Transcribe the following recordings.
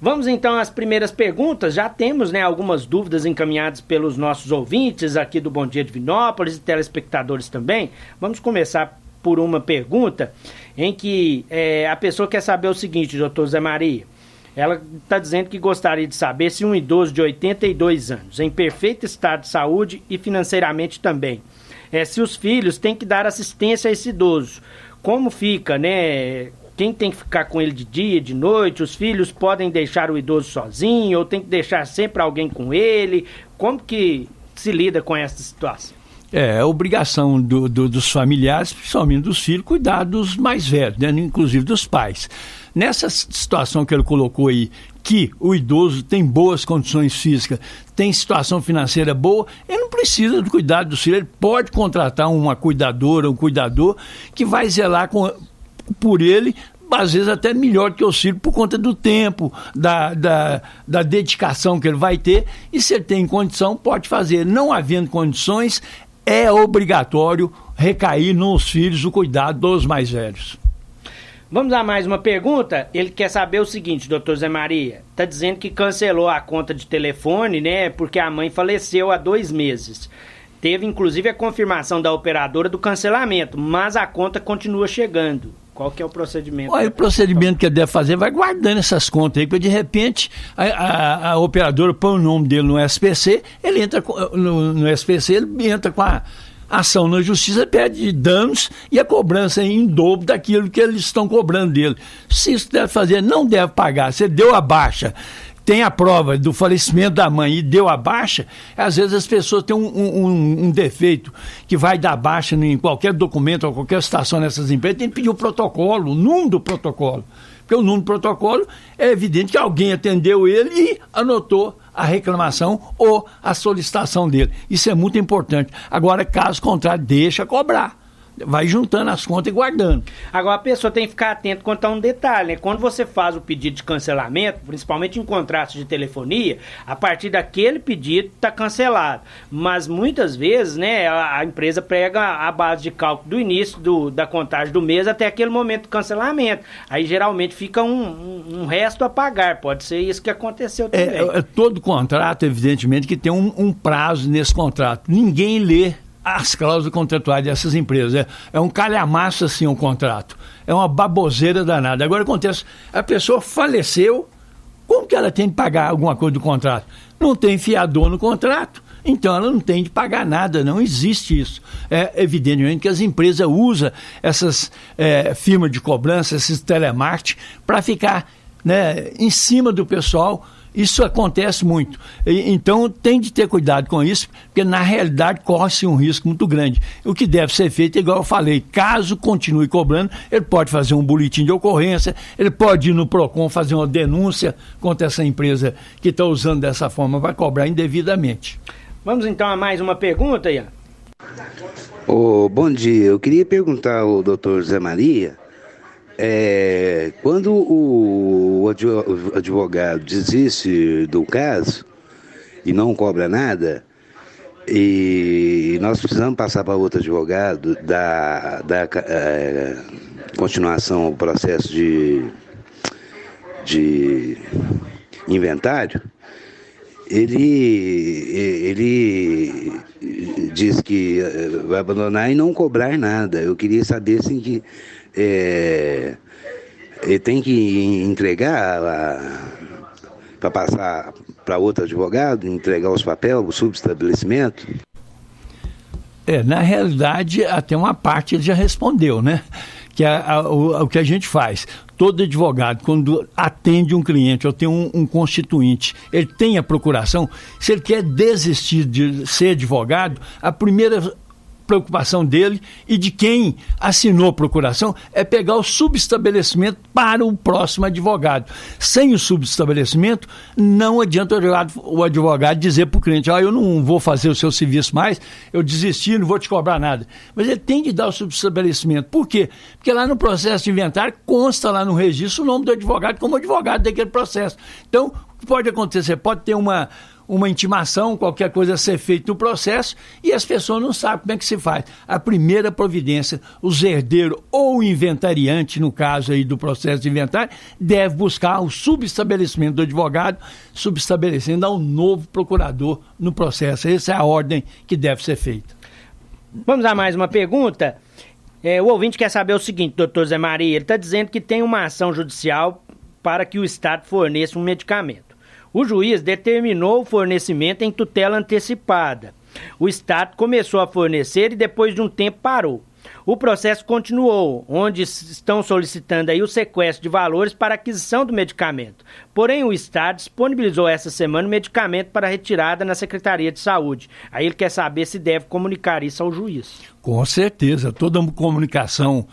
Vamos então às primeiras perguntas. Já temos, algumas dúvidas encaminhadas pelos nossos ouvintes aqui do Bom Dia Divinópolis e telespectadores também. Vamos começar por uma pergunta em que a pessoa quer saber o seguinte, doutor Zé Maria. Ela está dizendo que gostaria de saber se um idoso de 82 anos, em perfeito estado de saúde e financeiramente também, se os filhos têm que dar assistência a esse idoso. Como fica, Quem tem que ficar com ele de dia, de noite? Os filhos podem deixar o idoso sozinho ou tem que deixar sempre alguém com ele? Como que se lida com essa situação? É obrigação dos familiares, principalmente dos filhos, cuidar dos mais velhos, inclusive dos pais. Nessa situação que ele colocou aí, que o idoso tem boas condições físicas, tem situação financeira boa, ele não precisa do cuidado dos filhos, ele pode contratar uma cuidadora, um cuidador que vai zelar por ele, às vezes até melhor que o filho, por conta do tempo, da dedicação que ele vai ter, e se ele tem condição, pode fazer. Não havendo condições, é obrigatório recair nos filhos o cuidado dos mais velhos. Vamos a mais uma pergunta. Ele quer saber o seguinte, doutor Zé Maria. Está dizendo que cancelou a conta de telefone, porque a mãe faleceu há 2 meses. Teve, inclusive, a confirmação da operadora do cancelamento, mas a conta continua chegando. Qual que é o procedimento? Olha, o procedimento que ele deve fazer, vai guardando essas contas aí, porque de repente a operadora põe o nome dele no SPC, ele entra no SPC, ele entra com a ação na justiça, pede danos e a cobrança em dobro daquilo que eles estão cobrando dele. Se isso deve fazer, não deve pagar. Se ele deu a baixa, tem a prova do falecimento da mãe e deu a baixa, às vezes as pessoas têm um defeito que vai dar baixa em qualquer documento ou qualquer situação nessas empresas, tem que pedir o protocolo, o número do protocolo. Porque o número do protocolo é evidente que alguém atendeu ele e anotou a reclamação ou a solicitação dele. Isso é muito importante. Agora, caso contrário, deixa cobrar. Vai juntando as contas e guardando. Agora a pessoa tem que ficar atento quanto a um detalhe, Quando você faz o pedido de cancelamento, principalmente em contratos de telefonia, a partir daquele pedido está cancelado. Mas muitas vezes, a empresa pega a base de cálculo do início da contagem do mês até aquele momento do cancelamento. Aí geralmente fica um resto a pagar. Pode ser isso que aconteceu também. Todo contrato, evidentemente, que tem um prazo nesse contrato. Ninguém lê as cláusulas contratuais dessas empresas. É um calhamaço assim o contrato. É uma baboseira danada. Agora acontece, a pessoa faleceu, como que ela tem de pagar alguma coisa do contrato? Não tem fiador no contrato, então ela não tem de pagar nada, não existe isso. É evidentemente que as empresas usam essas firmas de cobrança, esses telemarketing, para ficar em cima do pessoal. Isso acontece muito. Então tem de ter cuidado com isso, porque na realidade corre-se um risco muito grande. O que deve ser feito, igual eu falei, caso continue cobrando, ele pode fazer um boletim de ocorrência, ele pode ir no PROCON fazer uma denúncia contra essa empresa que está usando dessa forma, vai cobrar indevidamente. Vamos então a mais uma pergunta, Ian. Bom dia, eu queria perguntar ao doutor Zé Maria, quando o advogado desiste do caso e não cobra nada, e nós precisamos passar para outro advogado dar continuação ao processo de inventário, ele diz que vai abandonar e não cobrar nada. Eu queria saber assim, que ele tem que entregar para passar para outro advogado, entregar os papéis, o subestabelecimento? Na realidade, até uma parte ele já respondeu, que o que a gente faz. Todo advogado, quando atende um cliente ou tem um constituinte, ele tem a procuração, se ele quer desistir de ser advogado, a primeira preocupação dele e de quem assinou a procuração é pegar o subestabelecimento para o próximo advogado. Sem o subestabelecimento, não adianta o advogado dizer para o cliente, eu não vou fazer o seu serviço mais, eu desisti, não vou te cobrar nada. Mas ele tem que dar o subestabelecimento. Por quê? Porque lá no processo de inventário consta lá no registro o nome do advogado como advogado daquele processo. Então, pode acontecer, pode ter uma uma intimação, qualquer coisa a ser feita no processo, e as pessoas não sabem como é que se faz. A primeira providência, os herdeiros ou o inventariante, no caso aí do processo de inventário, deve buscar o subestabelecimento do advogado, subestabelecendo ao novo procurador no processo. Essa é a ordem que deve ser feita. Vamos a mais uma pergunta. O ouvinte quer saber o seguinte, doutor Zé Maria, ele está dizendo que tem uma ação judicial para que o Estado forneça um medicamento. O juiz determinou o fornecimento em tutela antecipada. O Estado começou a fornecer e depois de um tempo parou. O processo continuou, onde estão solicitando aí o sequestro de valores para aquisição do medicamento. Porém, o Estado disponibilizou essa semana o medicamento para retirada na Secretaria de Saúde. Aí ele quer saber se deve comunicar isso ao juiz. Com certeza, toda comunicação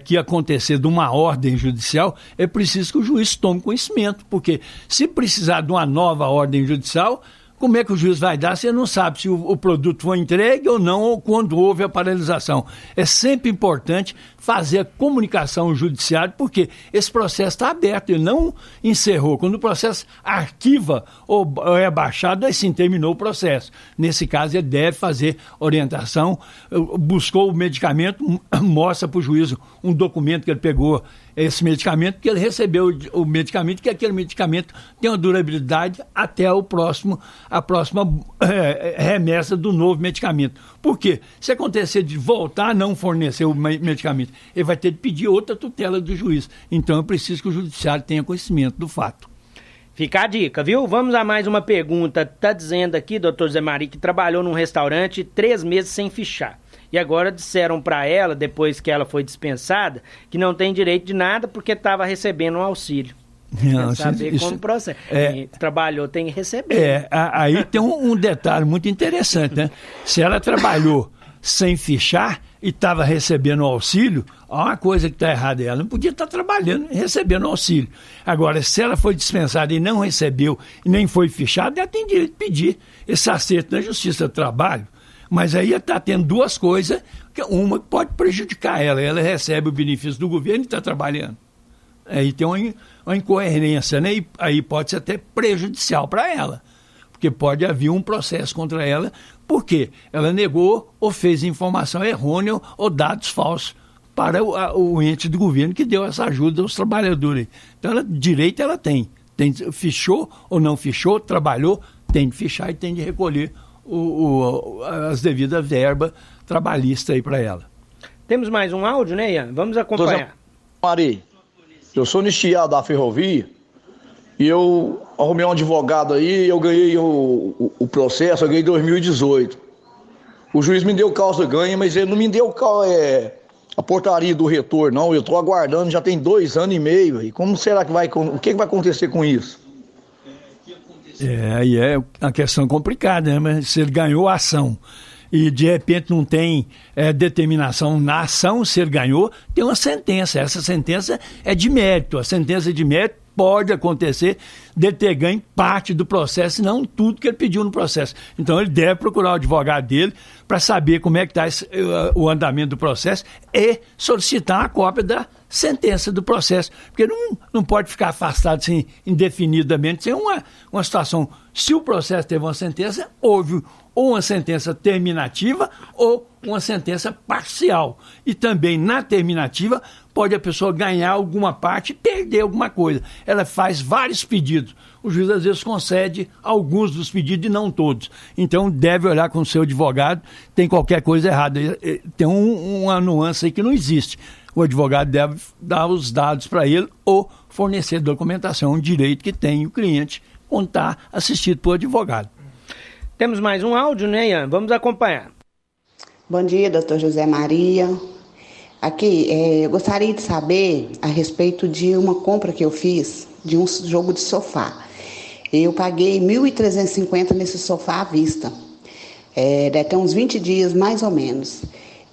que acontecer de uma ordem judicial, é preciso que o juiz tome conhecimento, porque se precisar de uma nova ordem judicial, como é que o juiz vai dar? Você não sabe se o produto foi entregue ou não, ou quando houve a paralisação. É sempre importante fazer a comunicação ao judiciário, porque esse processo está aberto, ele não encerrou. Quando o processo arquiva ou é baixado, aí sim terminou o processo. Nesse caso, ele deve fazer orientação, buscou o medicamento, mostra para o juiz um documento que ele pegou esse medicamento, que ele recebeu o medicamento, que aquele medicamento tem uma durabilidade até a próxima remessa do novo medicamento. Por quê? Se acontecer de voltar a não fornecer o medicamento, ele vai ter de pedir outra tutela do juiz. Então é preciso que o judiciário tenha conhecimento do fato. Fica a dica, viu? Vamos a mais uma pergunta. Está dizendo aqui, doutor Zé Maria, que trabalhou num restaurante 3 meses sem fichar. E agora disseram para ela, depois que ela foi dispensada, que não tem direito de nada porque estava recebendo um auxílio. Não, saber como processa. Trabalhou, tem que receber. Aí tem um detalhe muito interessante, né? Se ela trabalhou sem fichar e estava recebendo auxílio, uma coisa que está errada, ela não podia estar trabalhando e recebendo auxílio. Agora, se ela foi dispensada e não recebeu e nem foi fichada, ela tem direito de pedir esse acerto na Justiça do Trabalho. Mas aí está tendo duas coisas, uma que pode prejudicar ela recebe o benefício do governo e está trabalhando. Aí tem uma incoerência, né? E aí pode ser até prejudicial para ela, porque pode haver um processo contra ela, porque ela negou ou fez informação errônea ou dados falsos para o ente do governo que deu essa ajuda aos trabalhadores. Então, direito ela tem. Fichou ou não fichou, trabalhou, tem de fichar e tem de recolher as devidas verbas trabalhistas aí para ela. Temos mais um áudio, né, Ian? Vamos acompanhar. Maria, eu sou nistiado da ferrovia e eu arrumei um advogado aí, eu ganhei o processo, eu ganhei em 2018. O juiz me deu causa ganha, mas ele não me deu a portaria do retorno, não. Eu estou aguardando, já tem 2 anos e meio. E como será que o que vai acontecer com isso? Aí é uma questão complicada, né? Mas se ele ganhou a ação e de repente não tem determinação na ação, se ele ganhou, tem uma sentença. Essa sentença é de mérito. A sentença de mérito pode acontecer de ter ganho parte do processo, não tudo que ele pediu no processo. Então ele deve procurar o advogado dele para saber como é que está o andamento do processo e solicitar a cópia da sentença do processo, porque não pode ficar afastado assim, indefinidamente, sem uma situação. Se o processo teve uma sentença, houve ou uma sentença terminativa ou uma sentença parcial. E também na terminativa pode a pessoa ganhar alguma parte e perder alguma coisa. Ela faz vários pedidos. O juiz às vezes concede alguns dos pedidos e não todos. Então deve olhar com o seu advogado, tem qualquer coisa errada. Tem uma nuance aí que não existe. O advogado deve dar os dados para ele ou fornecer documentação, um direito que tem o cliente quando está assistido por advogado. Temos mais um áudio, né, Ian? Vamos acompanhar. Bom dia, doutor José Maria. Aqui, eu gostaria de saber a respeito de uma compra que eu fiz de um jogo de sofá. Eu paguei R$ 1.350 nesse sofá à vista. Deve ter uns 20 dias, mais ou menos.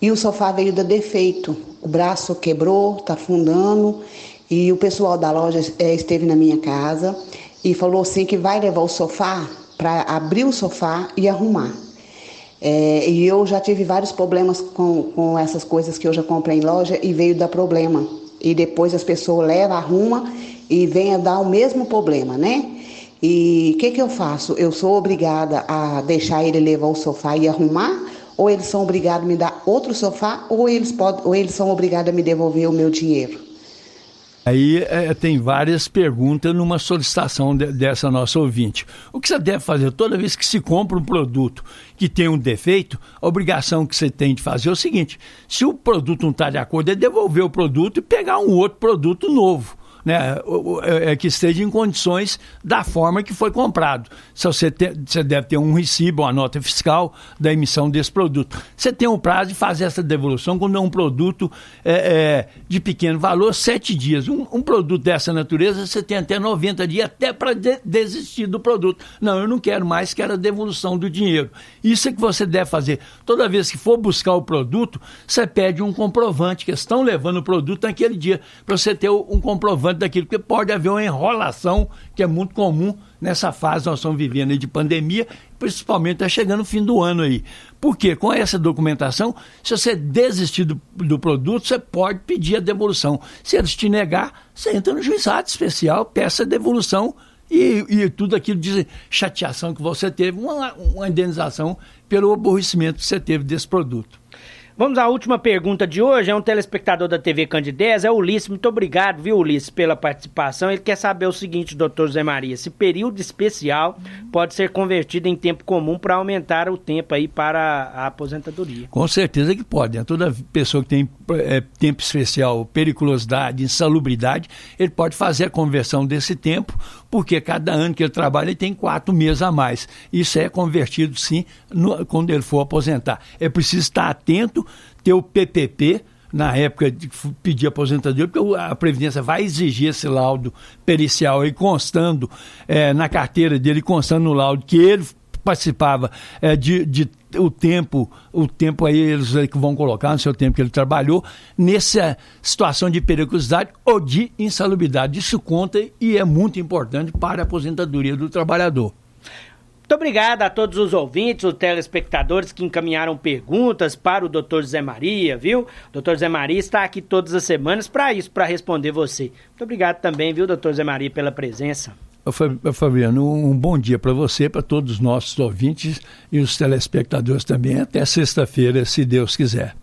E o sofá veio dar defeito. O braço quebrou, está afundando. E o pessoal da loja esteve na minha casa e falou assim que vai levar o sofá para abrir o sofá e arrumar. E eu já tive vários problemas com essas coisas que eu já comprei em loja e veio dar problema. E depois as pessoas levam, arrumam e vem a dar o mesmo problema, né? E o que eu faço? Eu sou obrigada a deixar ele levar o sofá e arrumar? Ou eles são obrigados a me dar outro sofá? Ou eles são obrigados a me devolver o meu dinheiro? Aí tem várias perguntas numa solicitação dessa nossa ouvinte. O que você deve fazer toda vez que se compra um produto que tem um defeito, a obrigação que você tem de fazer é o seguinte: se o produto não está de acordo, é devolver o produto e pegar um outro produto novo, né? Que esteja em condições da forma que foi comprado. Se você deve ter um recibo, uma nota fiscal da emissão desse produto. Você tem um prazo de fazer essa devolução quando é um produto de pequeno valor, 7 dias. Um produto dessa natureza, você tem até 90 dias até para desistir do produto. Não, eu não quero mais, quero a devolução do dinheiro. Isso é que você deve fazer. Toda vez que for buscar o produto, você pede um comprovante que estão levando o produto naquele dia, para você ter um comprovante daquilo, porque pode haver uma enrolação que é muito comum nessa fase nós estamos vivendo aí de pandemia, principalmente está chegando o fim do ano aí. Porque com essa documentação, se você desistir do produto, você pode pedir a devolução. Se eles te negar, você entra no juizado especial, peça a devolução e tudo aquilo de chateação que você teve, uma indenização pelo aborrecimento que você teve desse produto. Vamos à última pergunta de hoje, é um telespectador da TV Candidez, é o Ulisses. Muito obrigado, viu, Ulisses, pela participação. Ele quer saber o seguinte, doutor José Maria: se período especial pode ser convertido em tempo comum para aumentar o tempo aí para a aposentadoria. Com certeza que pode, né? Toda pessoa que tem tempo especial, periculosidade, insalubridade, ele pode fazer a conversão desse tempo, porque cada ano que ele trabalha ele tem 4 meses a mais. Isso é convertido sim quando ele for aposentar. É preciso estar atento, ter o PPP na época de pedir aposentadoria, porque a Previdência vai exigir esse laudo pericial aí constando na carteira dele, constando no laudo que ele participava o tempo aí eles que vão colocar no seu tempo que ele trabalhou nessa situação de periculosidade ou de insalubridade. Isso conta e é muito importante para a aposentadoria do trabalhador. Muito obrigado a todos os ouvintes, os telespectadores que encaminharam perguntas para o Dr. José Maria, viu? O Dr. José Maria está aqui todas as semanas para isso, para responder você. Muito obrigado também, viu, Dr. José Maria, pela presença. Fabiano, um bom dia para você, para todos os nossos ouvintes e os telespectadores também. Até sexta-feira, se Deus quiser.